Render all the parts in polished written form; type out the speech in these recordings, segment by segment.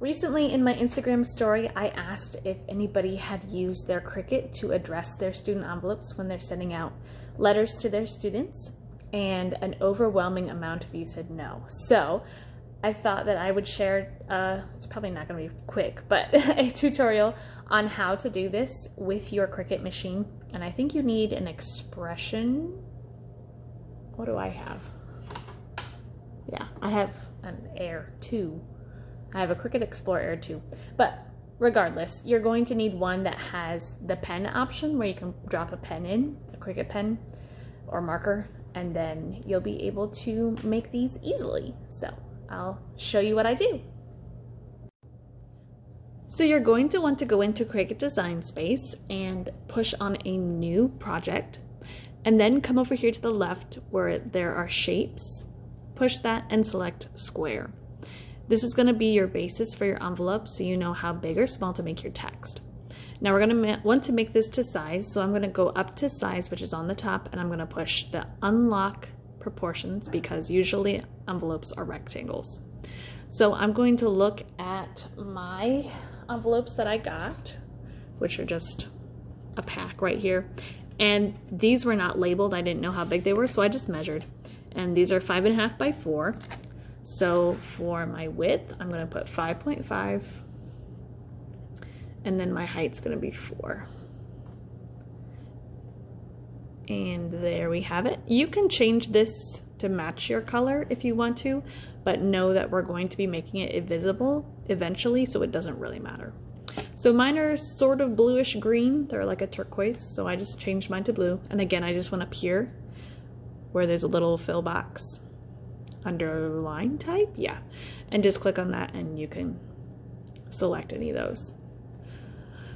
Recently in my Instagram story, I asked if anybody had used their Cricut to address their student envelopes when they're sending out letters to their students, and an overwhelming amount of you said no. So I thought that I would share, it's probably not going to be quick, but a tutorial on how to do this with your Cricut machine. And I think you need an expression. What do I have? Yeah, I have an Air 2. I have a Cricut Explore Air 2. But regardless, you're going to need one that has the pen option where you can drop a pen in, a Cricut pen or marker, and then you'll be able to make these easily. So I'll show you what I do. So you're going to want to go into Cricut Design Space and push on a new project, and then come over here to the left where there are shapes. Push that and select square. This is going to be your basis for your envelope, so you know how big or small to make your text. Now we're going to want to make this to size, so I'm going to go up to size, which is on the top, and I'm going to push the unlock proportions because usually envelopes are rectangles. So I'm going to look at my envelopes that I got, which are just a pack right here, and these were not labeled. I didn't know how big they were, so I just measured, and these are 5.5 by 4. So for my width, I'm going to put 5.5, and then my height's going to be 4. And there we have it. You can change this to match your color if you want to, but know that we're going to be making it invisible eventually, so it doesn't really matter. So mine are sort of bluish green. They're like a turquoise, so I just changed mine to blue. And again, I just went up here where there's a little fill box under line type, yeah, and just click on that and you can select any of those.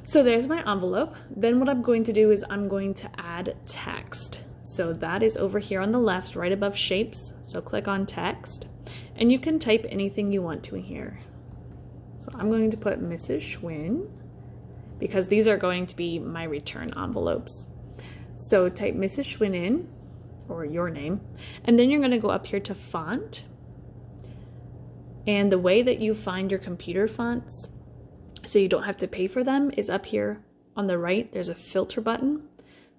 So there's my envelope. Then what I'm going to do is I'm going to add text. So that is over here on the left, right above shapes. So click on text, and you can type anything you want to in here. So I'm going to put Mrs. Schwinn because these are going to be my return envelopes. So type Mrs. Schwinn in, or your name, and then you're going to go up here to font. And the way that you find your computer fonts so you don't have to pay for them is up here on the right. There's a filter button,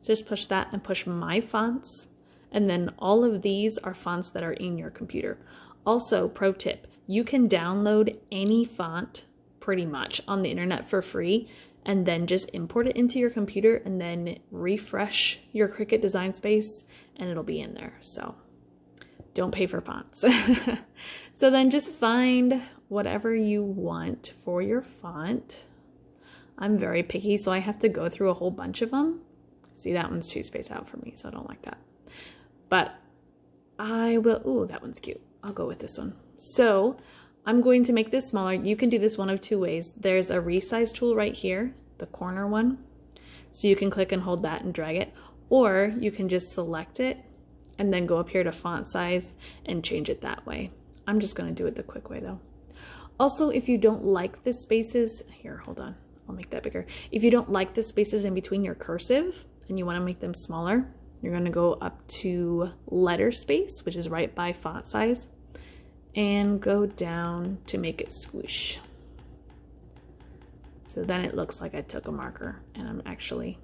so just push that and push my fonts, and then all of these are fonts that are in your computer. Also, pro tip, you can download any font pretty much on the internet for free, and then just import it into your computer and then refresh your Cricut Design Space and it'll be in there. So don't pay for fonts. So then just find whatever you want for your font. I'm very picky, so I have to go through a whole bunch of them. See, that one's too spaced out for me, so I don't like that. But I will, ooh, that one's cute. I'll go with this one. So I'm going to make this smaller. You can do this one of two ways. There's a resize tool right here, the corner one. So you can click and hold that and drag it, or you can just select it and then go up here to font size and change it that way. I'm just going to do it the quick way though. Also, if you don't like the spaces, here, hold on, I'll make that bigger. If you don't like the spaces in between your cursive and you want to make them smaller, you're going to go up to letter space, which is right by font size, and go down to make it swoosh. So then it looks like I took a marker and I'm actually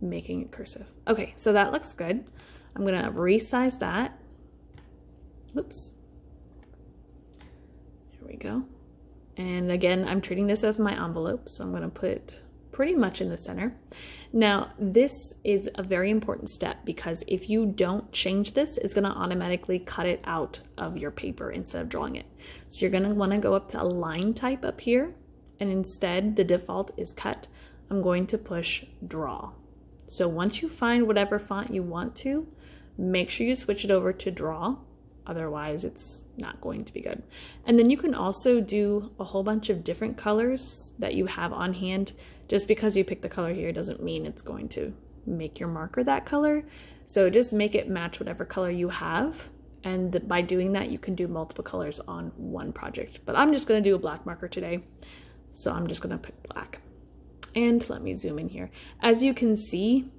making it cursive. Okay, so that looks good. I'm gonna resize that. Oops. There we go. And again, I'm treating this as my envelope, so I'm gonna put pretty much in the center. Now, this is a very important step because if you don't change this, it's gonna automatically cut it out of your paper instead of drawing it. So you're gonna wanna go up to align type up here, and instead the default is cut. I'm going to push draw. So once you find whatever font you want to, make sure you switch it over to draw. Otherwise it's not going to be good. And then you can also do a whole bunch of different colors that you have on hand. Just because you pick the color here doesn't mean it's going to make your marker that color. So just make it match whatever color you have. And by doing that, you can do multiple colors on one project. But I'm just gonna do a black marker today. So I'm just gonna pick black. And let me zoom in here. As you can see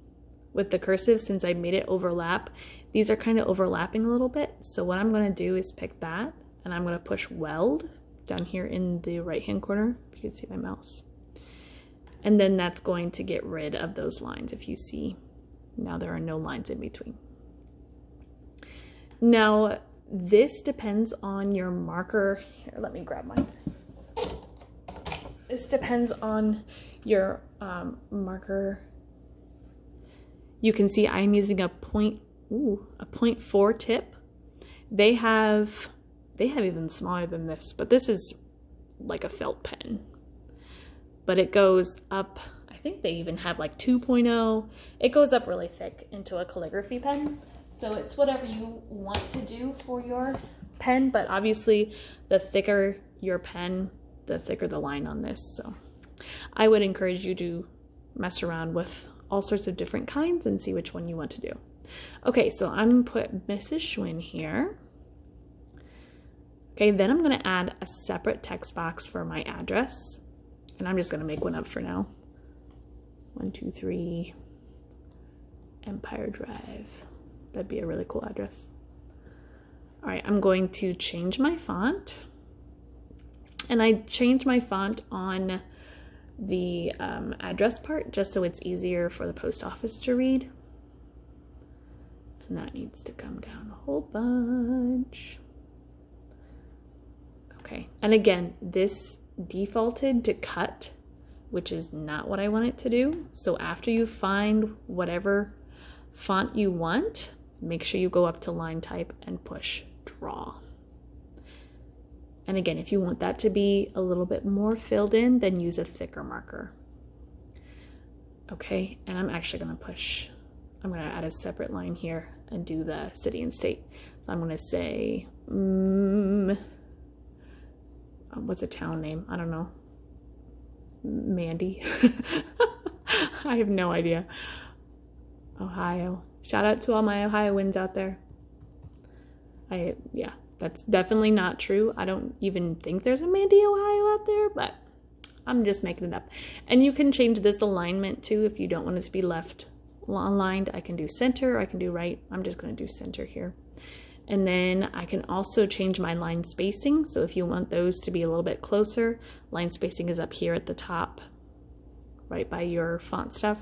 with the cursive, since I made it overlap, these are kind of overlapping a little bit. So what I'm gonna do is pick that and I'm gonna push weld down here in the right hand corner. You can see my mouse. And then that's going to get rid of those lines. If you see, now there are no lines in between. Now, this depends on your marker. Here, let me grab mine. This depends on your marker. You can see I'm using a 0.4 tip. They have even smaller than this, but this is like a felt pen. But it goes up, I think they even have like 2.0. It goes up really thick into a calligraphy pen. So it's whatever you want to do for your pen, but obviously the thicker your pen, the thicker the line on this. So I would encourage you to mess around with all sorts of different kinds and see which one you want to do. Okay, so I'm gonna put Mrs. Schwinn here. Okay, then I'm gonna add a separate text box for my address. And I'm just gonna make one up for now. 123 Empire Drive. That'd be a really cool address. All right, I'm going to change my font. And I changed my font on the address part just so it's easier for the post office to read. And that needs to come down a whole bunch. Okay, and again, this defaulted to cut, which is not what I want it to do. So after you find whatever font you want, make sure you go up to line type and push draw. And again, if you want that to be a little bit more filled in, then use a thicker marker. Okay, and I'm actually gonna add a separate line here and do the city and state. So I'm gonna say, what's a town name? I don't know. Mandy. I have no idea. Ohio. Shout out to all my Ohioans out there. Yeah, that's definitely not true. I don't even think there's a Mandy, Ohio out there, but I'm just making it up. And you can change this alignment too if you don't want it to be left aligned. I can do center, I can do right. I'm just going to do center here. And then I can also change my line spacing. So if you want those to be a little bit closer, line spacing is up here at the top, right by your font stuff.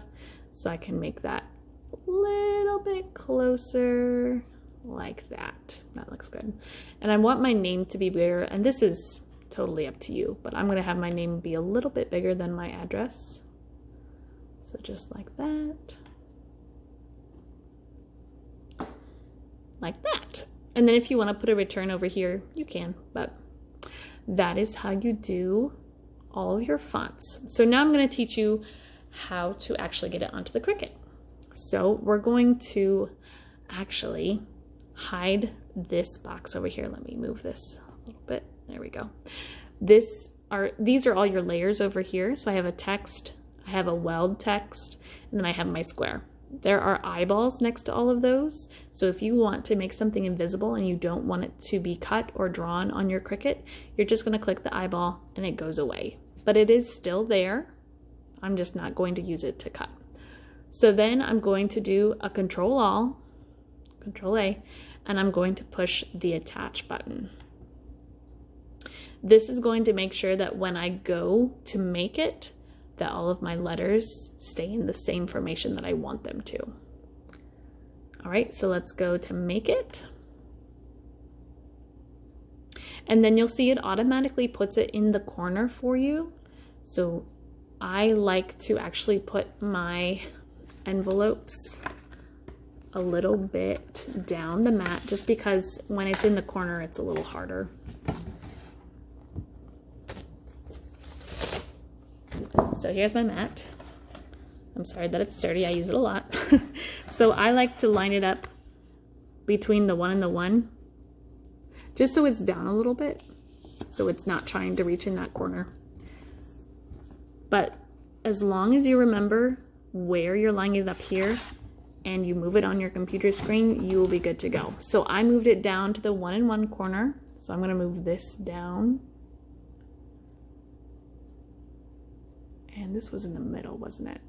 So I can make that a little bit closer like that. That looks good. And I want my name to be bigger, and this is totally up to you, but I'm going to have my name be a little bit bigger than my address. So just like that. Like that. And then if you want to put a return over here, you can, but that is how you do all of your fonts. So now I'm going to teach you how to actually get it onto the Cricut. So we're going to actually hide this box over here. Let me move this a little bit. There we go. These are all your layers over here. So I have a text, I have a weld text, and then I have my square. There are eyeballs next to all of those. So if you want to make something invisible and you don't want it to be cut or drawn on your Cricut, you're just going to click the eyeball and it goes away. But it is still there. I'm just not going to use it to cut. So then I'm going to do a Control A, and I'm going to push the attach button. This is going to make sure that when I go to make it, that all of my letters stay in the same formation that I want them to. All right, so let's go to make it. And then you'll see it automatically puts it in the corner for you. So I like to actually put my envelopes a little bit down the mat just because when it's in the corner, it's a little harder. So here's my mat. I'm sorry that it's dirty, I use it a lot. So I like to line it up between the 1 and the 1, just so it's down a little bit, so it's not trying to reach in that corner. But as long as you remember where you're lining it up here and you move it on your computer screen, you will be good to go. So I moved it down to the 1 and 1 corner. So I'm gonna move this down. And this was in the middle, wasn't it?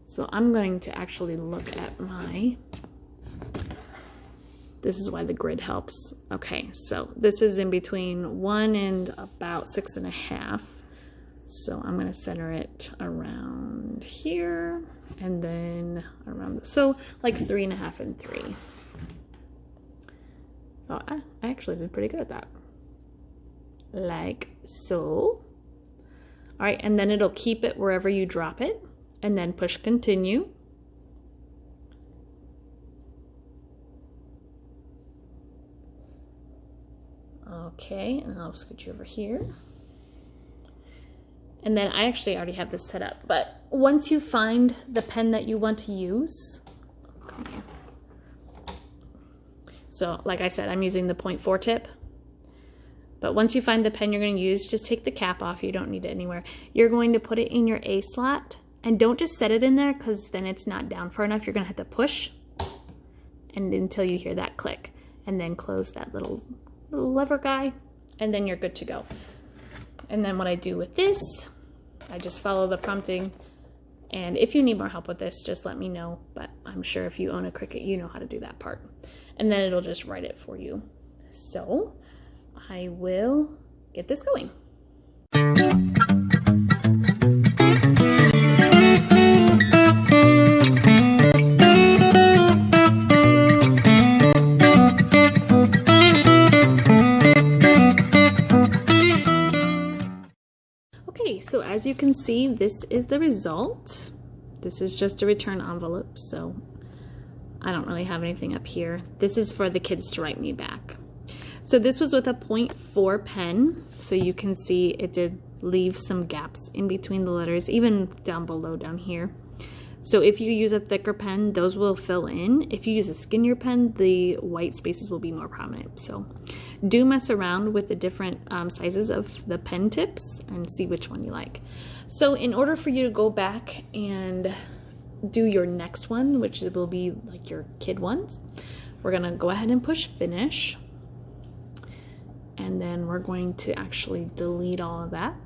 So I'm going to actually look at my This is why the grid helps. Okay, so this is in between 1 and about 6.5. So I'm going to center it around here and then around, so like 3.5 and 3. So I actually did pretty good at that. Like so. All right, and then it'll keep it wherever you drop it, and then push continue. Okay, and I'll scoot you over here. And then I actually already have this set up, but once you find the pen that you want to use, come here. So like I said, I'm using the 0.4 tip. But once you find the pen you're going to use, just take the cap off. You don't need it anywhere. You're going to put it in your A slot, and don't just set it in there because then it's not down far enough. You're going to have to push and until you hear that click, and then close that little lever guy, and then you're good to go. And then what I do with this, I just follow the prompting. And if you need more help with this, just let me know. But I'm sure if you own a Cricut, you know how to do that part. And then it'll just write it for you. So I will get this going. Okay, so as you can see, this is the result. This is just a return envelope, so I don't really have anything up here. This is for the kids to write me back. So this was with a 0.4 pen, so you can see it did leave some gaps in between the letters, even down below down here. So if you use a thicker pen, those will fill in. If you use a skinnier pen, the white spaces will be more prominent. So do mess around with the different sizes of the pen tips and see which one you like. So in order for you to go back and do your next one, which will be like your kid ones, we're gonna go ahead and push finish. And then we're going to actually delete all of that.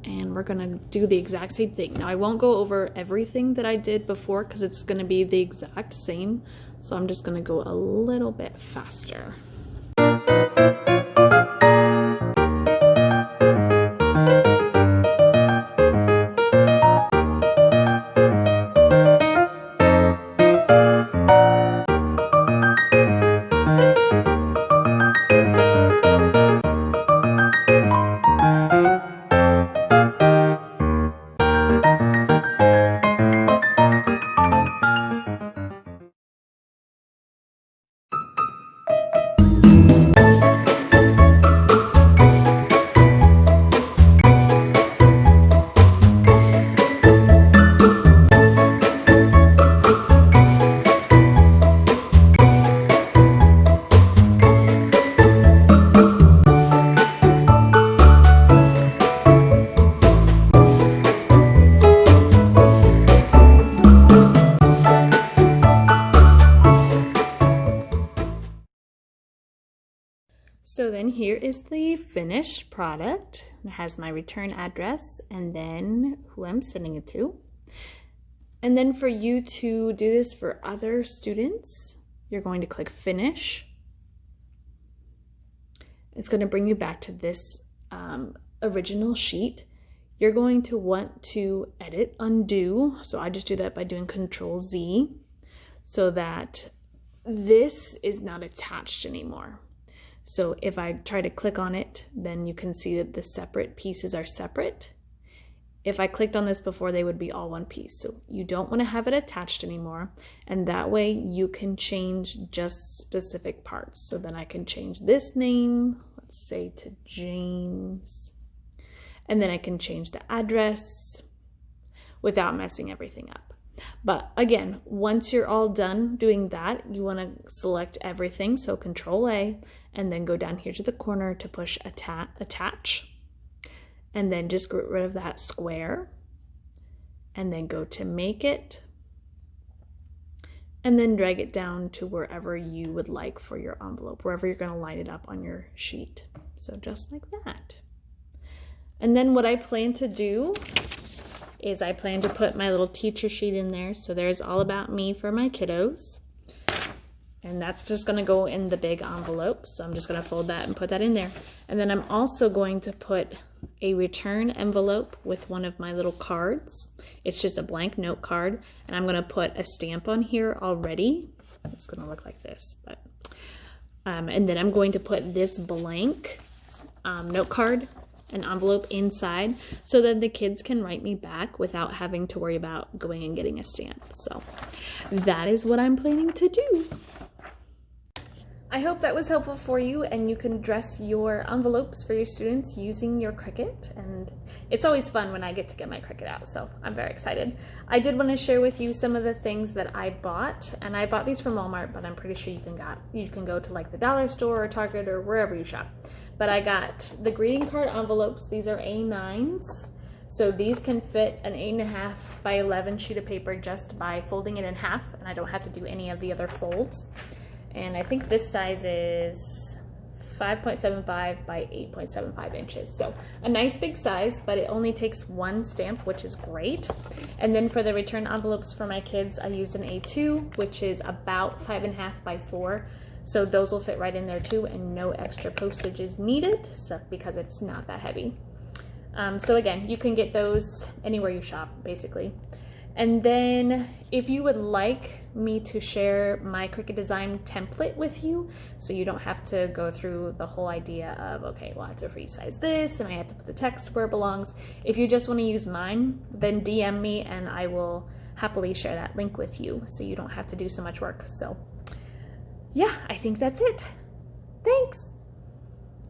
And we're gonna do the exact same thing. Now I won't go over everything that I did before because it's gonna be the exact same. So I'm just gonna go a little bit faster. So then here is the finished product. It has my return address and then who I'm sending it to. And then for you to do this for other students, you're going to click finish. It's going to bring you back to this original sheet. You're going to want to edit, undo. So I just do that by doing Control Z so that this is not attached anymore. So if I try to click on it, then you can see that the separate pieces are separate. If I clicked on this before, they would be all one piece. So you don't want to have it attached anymore. And that way you can change just specific parts. So then I can change this name, let's say to James. And then I can change the address without messing everything up. But again, once you're all done doing that, you want to select everything. So Control A, and then go down here to the corner to push attach. And then just get rid of that square. And then go to make it. And then drag it down to wherever you would like for your envelope, wherever you're going to line it up on your sheet. So just like that. And then what I plan to do is I plan to put my little teacher sheet in there. So there's all about me for my kiddos. And that's just gonna go in the big envelope. So I'm just gonna fold that and put that in there. And then I'm also going to put a return envelope with one of my little cards. It's just a blank note card. And I'm gonna put a stamp on here already. It's gonna look like this, but and then I'm going to put this blank note card, an envelope inside, so that the kids can write me back without having to worry about going and getting a stamp. So that is what I'm planning to do. I hope that was helpful for you and you can dress your envelopes for your students using your Cricut, and it's always fun when I get to get my Cricut out, so I'm very excited. I did want to share with you some of the things that I bought, and I bought these from Walmart, but I'm pretty sure you can go to like the dollar store or Target or wherever you shop. But I got the greeting card envelopes. These are A9s. So these can fit an 8.5 by 11 sheet of paper just by folding it in half, and I don't have to do any of the other folds. And I think this size is 5.75 by 8.75 inches. So a nice big size, but it only takes one stamp, which is great. And then for the return envelopes for my kids, I used an A2, which is about 5.5 by 4. So those will fit right in there too, and no extra postage is needed, so because it's not that heavy. So again, you can get those anywhere you shop, basically. And then if you would like me to share my Cricut design template with you, so you don't have to go through the whole idea of, okay, well, I have to resize this and I have to put the text where it belongs. If you just want to use mine, then DM me and I will happily share that link with you so you don't have to do so much work. So yeah, I think that's it. Thanks.